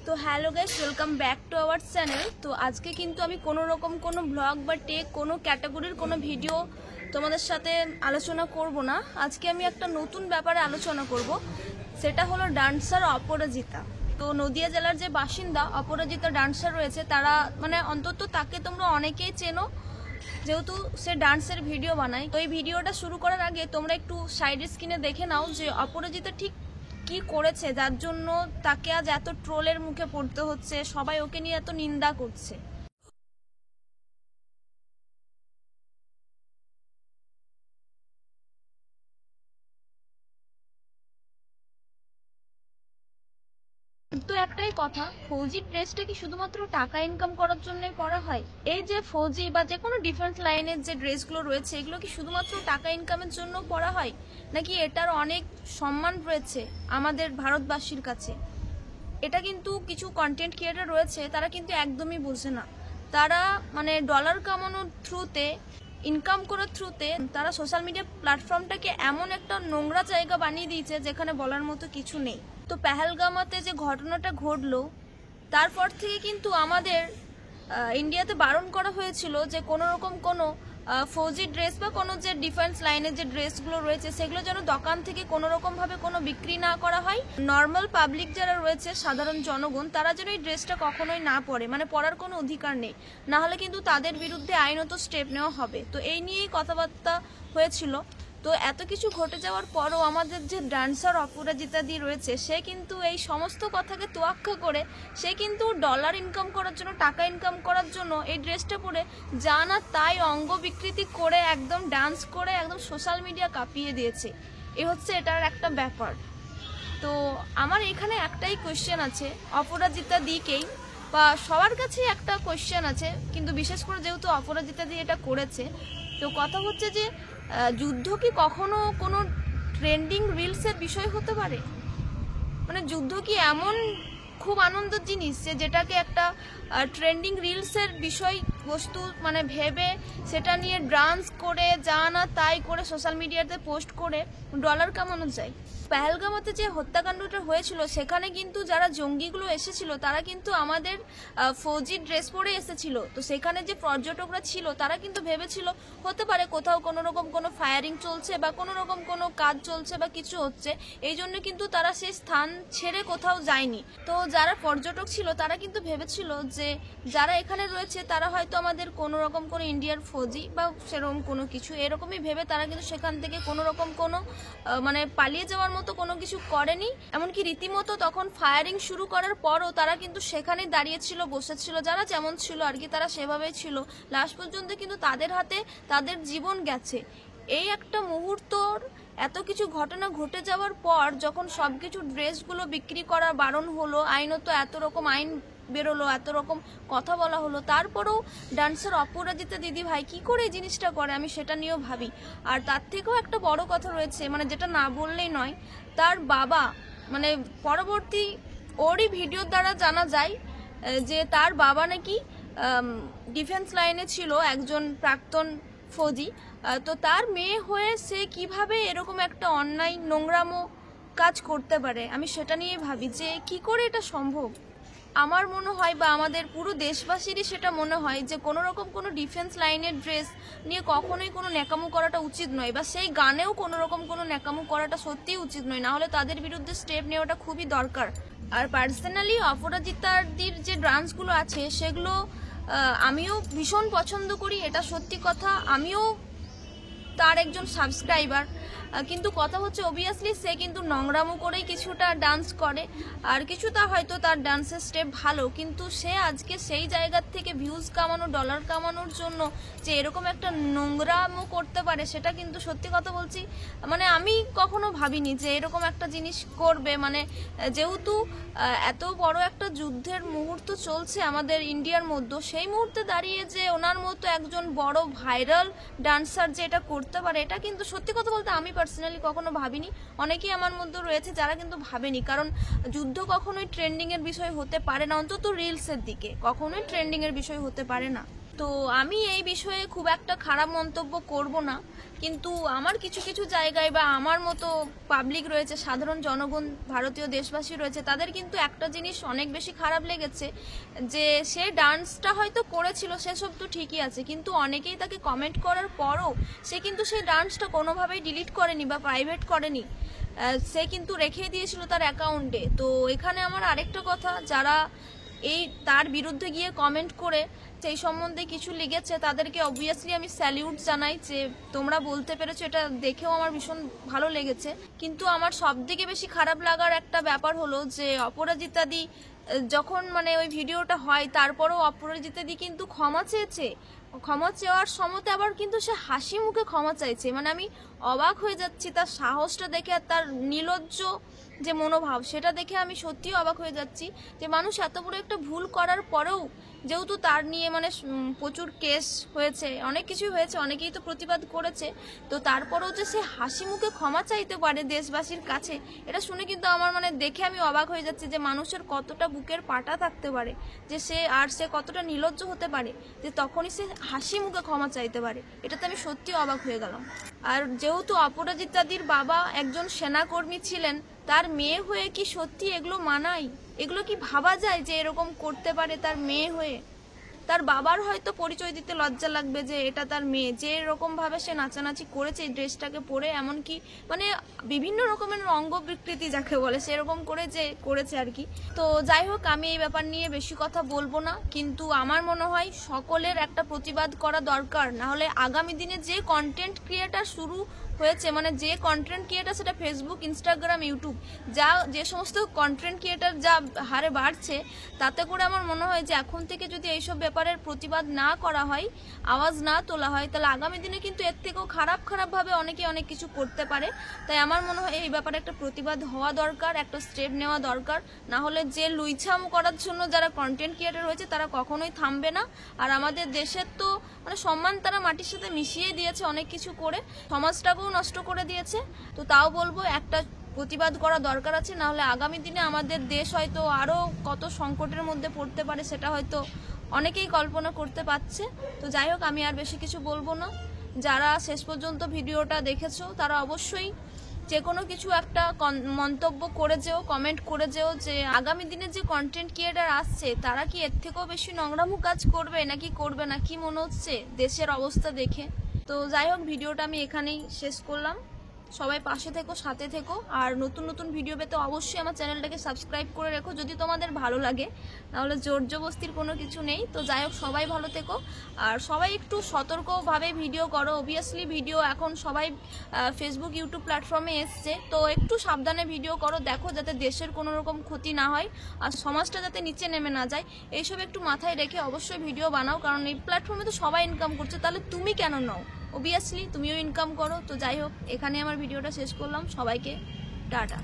তো hello guys, welcome back to our channel. তো আজকে কিন্তু আমি কোনো রকম কোনো ব্লগ বা টেক কোনো ক্যাটাগরির কোনো ভিডিও তোমাদের সাথে আলোচনা করব না। আজকে আমি একটা নতুন ব্যাপারে আলোচনা করব, সেটা হলো ডান্সার অপরাজিতা। তো নদিয়া জেলার যে বাসিন্দা অপরাজিতা ডান্সার রয়েছে, তারা মানে অন্তত তাকে তোমরা অনেকেই চেনো, যেহেতু সে ডান্সের ভিডিও বানায়। তো এই ভিডিওটা শুরু করার আগে তোমরা একটু সাইড স্ক্রিনে দেখে নাও যে অপরাজিতা ঠিক কি করেছে, যার জন্য তাকে আজ এত ট্রোলের মুখে পড়তে হচ্ছে, সবাই ওকে নিয়ে এত নিন্দা করছে। তো একটাই কথা, ফৌজি ড্রেসটা কি শুধুমাত্র টাকা ইনকাম করার জন্যই পরা হয়? এই যে ফৌজি বা যে কোনো ডিফেন্স লাইনের যে ড্রেসগুলো রয়েছে, এগুলো কি শুধুমাত্র টাকা ইনকামের জন্য পরা হয়, নাকি এটার অনেক সম্মান রয়েছে আমাদের ভারতবাসীর কাছে? এটা কিন্তু কিছু কন্টেন্ট ক্রিয়েটর রয়েছে, তারা কিন্তু একদমই বোঝে না। তারা মানে ডলার কামানোর থ্রুতে, ইনকাম করার থ্রুতে তারা সোশ্যাল মিডিয়া প্ল্যাটফর্মটাকে এমন একটা নোংরা জায়গা বানিয়ে দিয়েছে যেখানে বলার মতো কিছু নেই। তো পেহেলগামাতে যে ঘটনাটা ঘটলো, তারপর থেকে কিন্তু আমাদের ইন্ডিয়াতে বারণ করা হয়েছিল যে কোনো রকম কোনো ফৌজি ড্রেস বা কোনো যে ডিফেন্স লাইনের যে ড্রেসগুলো রয়েছে, সেগুলো যেন দোকান থেকে কোনো রকমভাবে কোনো বিক্রি না করা হয়। নর্মাল পাবলিক যারা রয়েছে, সাধারণ জনগণ, তারা যেন এই ড্রেসটা কখনোই না পরে, মানে পরার কোনো অধিকার নেই, না হলে কিন্তু তাদের বিরুদ্ধে আইনত স্টেপ নেওয়া হবে। তো এই নিয়েই কথাবার্তা হয়েছিল। তো এত কিছু ঘটে যাওয়ার পরও আমাদের যে ডান্সার অপরাজিতা দি রয়েছে, সে কিন্তু এই সমস্ত কথাকে তোয়াক্কা করে সে কিন্তু ডলার ইনকাম করার জন্য, টাকা ইনকাম করার জন্য এই ড্রেসটা পরে যা না তাই অঙ্গ বিকৃতি করে একদম ডান্স করে একদম সোশ্যাল মিডিয়া কাঁপিয়ে দিয়েছে। এ হচ্ছে এটার একটা ব্যাপার। তো আমার এখানে একটাই কোয়েশ্চেন আছে অপরাজিতা দিকেই, বা সবার কাছেই একটা কোয়েশ্চেন আছে, কিন্তু বিশেষ করে যেহেতু অপরাজিতা দি এটা করেছে, তো কথা হচ্ছে যে যুদ্ধ কি কখনো কোনো ট্রেন্ডিং রিলসের বিষয় হতে পারে? মানে যুদ্ধ কি এমন খুব আনন্দের জিনিস যে যেটাকে একটা ট্রেন্ডিং রিলসের বিষয় বস্তু মানে ভেবে সেটা নিয়ে ডান্স করে যা না তাই করে সোশ্যাল মিডিয়াতে পোস্ট করে ডলার কামানো যায়? পেহেলগামাতে যে হত্যাকাণ্ডটা হয়েছিল, সেখানে কিন্তু যারা জঙ্গিগুলো এসেছিল তারা কিন্তু আমাদের ফৌজি ড্রেস পরে এসেছিল। তো সেখানে যে পর্যটকরা ছিল তারা কিন্তু ভেবেছিল হতে পারে কোথাও কোনো রকম কোনো ফায়ারিং চলছে বা কোনো রকম কোনো কাজ চলছে বা কিছু হচ্ছে, এই জন্য কিন্তু তারা সেই স্থান ছেড়ে কোথাও যায়নি। তো যারা পর্যটক ছিল তারা কিন্তু ভেবেছিল যে যারা এখানে রয়েছে তারা হয়তো আমাদের কোনো রকম কোনো ইন্ডিয়ার ফৌজি বা সেরকম কোনো কিছু, এরকমই ভেবে তারা কিন্তু সেখান থেকে কোনো রকম কোনো মানে পালিয়ে যাওয়ার মতো কোনো কিছু করেনি। এমনকি রীতিমতো তখন ফায়ারিং শুরু করার পরও তারা কিন্তু সেখানে দাঁড়িয়েছিল, বসেছিল, যারা যেমন ছিল আর কি তারা সেভাবেই ছিল। লাস্ট পর্যন্ত কিন্তু তাদের হাতে তাদের জীবন গেছে। এই একটা মুহূর্তর এত কিছু ঘটনা ঘটে যাওয়ার পর যখন সবকিছু ড্রেসগুলো বিক্রি করা বারণ হলো, আইনত এত রকম আইন বেরোলো, এত রকম কথা বলা হলো, তারপরেও ডান্সার অপরাজিতা দিদি ভাই কি করে এই জিনিসটা করে, আমি সেটা নিয়েও ভাবি। আর তার থেকেও একটা বড় কথা রয়েছে, মানে যেটা না বললেই নয়, তার বাবা মানে পরবর্তী ওরই ভিডিওর দ্বারা জানা যায় যে তার বাবা নাকি ডিফেন্স লাইনে ছিল, একজন প্রাক্তন ফৌজি। তো তার মেয়ে হয়ে সে কিভাবে এরকম একটা অন্যায় নোংরামো কাজ করতে পারে, আমি সেটা নিয়ে ভাবি যে কি করে এটা সম্ভব। আমার মনে হয় বা আমাদের পুরো দেশবাসীরই সেটা মনে হয় যে কোনো রকম কোনো ডিফেন্স লাইনের ড্রেস নিয়ে কখনোই কোনো ন্যাকামো করাটা উচিত নয়, বা সেই গানেও কোনো রকম কোনো ন্যাকামো করাটা সত্যিই উচিত নয়, না হলে তাদের বিরুদ্ধে স্টেপ নেওয়াটা খুবই দরকার। আর পার্সোনালি অপরাজিতাদির যে ডান্সগুলো আছে সেগুলো আমিও ভীষণ পছন্দ করি, এটা সত্যি কথা। আমিও তার একজন সাবস্ক্রাইবার, কিন্তু কথা হচ্ছে অবভিয়াসলি সে কিন্তু নোংরামো করেই কিছুটা ডান্স করে, আর কিছুটা হয়তো তার ডান্সের স্টেপ ভালো, কিন্তু সে আজকে সেই জায়গার থেকে ভিউজ কামানো, ডলার কামানোর জন্য যে এরকম একটা নোংরামো করতে পারে, সেটা কিন্তু সত্যি কথা বলছি মানে আমি কখনো ভাবিনি যে এরকম একটা জিনিস করবে। মানে যেহেতু এত বড় একটা যুদ্ধের মুহূর্ত চলছে আমাদের ইন্ডিয়ার মধ্যে, সেই মুহূর্তে দাঁড়িয়ে যে ওনার মতো একজন বড় ভাইরাল ডান্সার যে এটা করতে পারে, এটা কিন্তু সত্যি কথা বলতে আমি পার্সোনালি কখনো ভাবিনি। অনেকেই আমার মধ্যে রয়েছে যারা কিন্তু ভাবেনি, কারণ যুদ্ধ কখনোই ট্রেন্ডিং এর বিষয় হতে পারে না, অন্তত রিলসের দিকে কখনোই ট্রেন্ডিং এর বিষয় হতে পারে না। তো আমি এই বিষয়ে খুব একটা খারাপ মন্তব্য করব না, কিন্তু আমার কিছু কিছু জায়গায় বা আমার মতো পাবলিক রয়েছে, সাধারণ জনগণ, ভারতীয় দেশবাসী রয়েছে, তাদের কিন্তু একটা জিনিস অনেক বেশি খারাপ লেগেছে যে সে ডান্সটা হয়তো করেছিল, সেসব তো ঠিকই আছে, কিন্তু অনেকেই তাকে কমেন্ট করার পরও সে কিন্তু সেই ডান্সটা কোনোভাবেই ডিলিট করেনি বা প্রাইভেট করেনি, সে কিন্তু রেখে দিয়েছিল তার অ্যাকাউন্টে। তো এখানে আমার আরেকটা কথা, যারা এই তার বিরুদ্ধে গিয়ে কমেন্ট করে সেই সম্বন্ধে কিছু লিখেছে তাদেরকে অবভিয়াসলি আমি স্যালিউট জানাই যে তোমরা বলতে পেরেছো, এটা দেখেও আমার ভীষণ ভালো লেগেছে। কিন্তু আমার সবথেকে বেশি খারাপ লাগার একটা ব্যাপার হলো যে অপরাজিতাদি যখন মানে ওই ভিডিওটা হয় তারপরেও অপরাজিতাদি কিন্তু ক্ষমা চেয়েছে, ক্ষমা চাওয়ার সময়তে আবার কিন্তু সে হাসি মুখে ক্ষমা চাইছে। মানে আমি অবাক হয়ে যাচ্ছি তার সাহসটা দেখে, আর তার নির্লজ্জ যে মনোভাব সেটা দেখে আমি সত্যিই অবাক হয়ে যাচ্ছি যে মানুষ এত বড় একটা ভুল করার পরেও, যেহেতু তার নিয়ে মানে প্রচুর কেস হয়েছে, অনেক কিছুই হয়েছে, অনেকেই তো প্রতিবাদ করেছে, তো তারপরেও যে সে হাসি মুখে ক্ষমা চাইতে পারে দেশবাসীর কাছে, এটা শুনে কিন্তু আমার মানে দেখে আমি অবাক হয়ে যাচ্ছি যে মানুষের কতটা বুকের পাটা থাকতে পারে, যে সে কতটা নির্লজ্জ হতে পারে যে তখনই সে হাসি মুখে ক্ষমা চাইতে পারে। এটাতে আমি সত্যি অবাক হয়ে গেলাম। আর যেহেতু অপরাজিতাদির বাবা একজন সেনাকর্মী ছিলেন, তার মেয়ে হয়ে কি সত্যি এগুলো মানায়? এগুলো কি ভাবা যায় যে এরকম করতে পারে তার মেয়ে হয়ে? তার বাবার হয়তো পরিচয় দিতে লজ্জা লাগবে যে এটা তার মেয়ে, যে এরকম ভাবে সে নাচানাচি করেছে এই ড্রেসটাকে পরে, এমনকি মানে বিভিন্ন রকমের অঙ্গ বিকৃতি যাকে বলে সেরকম করে যে করেছে আর কি। তো যাই হোক, আমি এই ব্যাপার নিয়ে বেশি কথা বলবো না, কিন্তু আমার মনে হয় সকলের একটা প্রতিবাদ করা দরকার, না হলে আগামী দিনে যে কন্টেন্ট ক্রিয়েটার শুরু হয়েছে, মানে যে কন্টেন্ট ক্রিয়েটার, সেটা ফেসবুক, ইনস্টাগ্রাম, ইউটিউব, যে সমস্ত কন্টেন্ট ক্রিয়েটার যা হারে বাড়ছে, তাতে করে আমার মনে হয় যে এখন থেকে যদি এইসব ব্যাপারের প্রতিবাদ না করা হয়, আওয়াজ না তোলা হয়, তাহলে আগামী দিনে কিন্তু এর থেকেও খারাপভাবে অনেকে অনেক কিছু করতে পারে। তাই আমার মনে হয় এই ব্যাপারে একটা প্রতিবাদ হওয়া দরকার, একটা স্টেপ নেওয়া দরকার, না হলে যে লুইছাম করার জন্য যারা কন্টেন্ট ক্রিয়েটার হয়েছে তারা কখনোই থামবে না। আর আমাদের দেশের তো মানে সম্মান তারা মাটির সাথে মিশিয়ে দিয়েছে অনেক কিছু করে, সমাজটাকেও নষ্ট করে দিয়েছে। তো তাও বলবো একটা প্রতিবাদ করা দরকার আছে, না হলে আগামী দিনে আমাদের দেশ হয়তো আরো কত সংকটের মধ্যে পড়তে পারে সেটা হয়তো অনেকেই কল্পনা করতে পারছে। তো যাই হোক, আমি আর বেশি কিছু বলবো না। যারা শেষ পর্যন্ত ভিডিওটা দেখেছো তারা অবশ্যই যে কোনো কিছু একটা মন্তব্য করে যেও, কমেন্ট করে যেও যে আগামী দিনে যে কন্টেন্ট ক্রিয়েটার আসছে তারা কি এর থেকেও বেশি নোংরামো কাজ করবে নাকি করবে না, কি মনে হচ্ছে দেশের অবস্থা দেখে। তো যাই হোক, ভিডিওটা আমি এখানেই শেষ করলাম। সবাই পাশে থেকো, সাথে থেকো, আর নতুন নতুন ভিডিও পেতে অবশ্যই আমার চ্যানেলটাকে সাবস্ক্রাইব করে রেখো যদি তোমাদের ভালো লাগে, নাহলে জোর জবস্তির কোনো কিছু নেই। তো যাই হোক, সবাই ভালো থেকো, আর সবাই একটু সতর্কভাবে ভিডিও করো। অবভিয়াসলি ভিডিও এখন সবাই ফেসবুক, ইউটিউব প্ল্যাটফর্মে এসছে, তো একটু সাবধানে ভিডিও করো, দেখো যাতে দেশের কোনো রকম ক্ষতি না হয় আর সমাজটা যাতে নিচে নেমে না যায়, এইসব একটু মাথায় রেখে অবশ্যই ভিডিও বানাও, কারণ এই প্ল্যাটফর্মে তো সবাই ইনকাম করছে, তাহলে তুমি কেন নাও? অবভিয়াসলি তুমিও ইনকাম করো। তো যাই হোক, এখানে আমার ভিডিওটা শেষ করলাম। সবাইকে টাটা।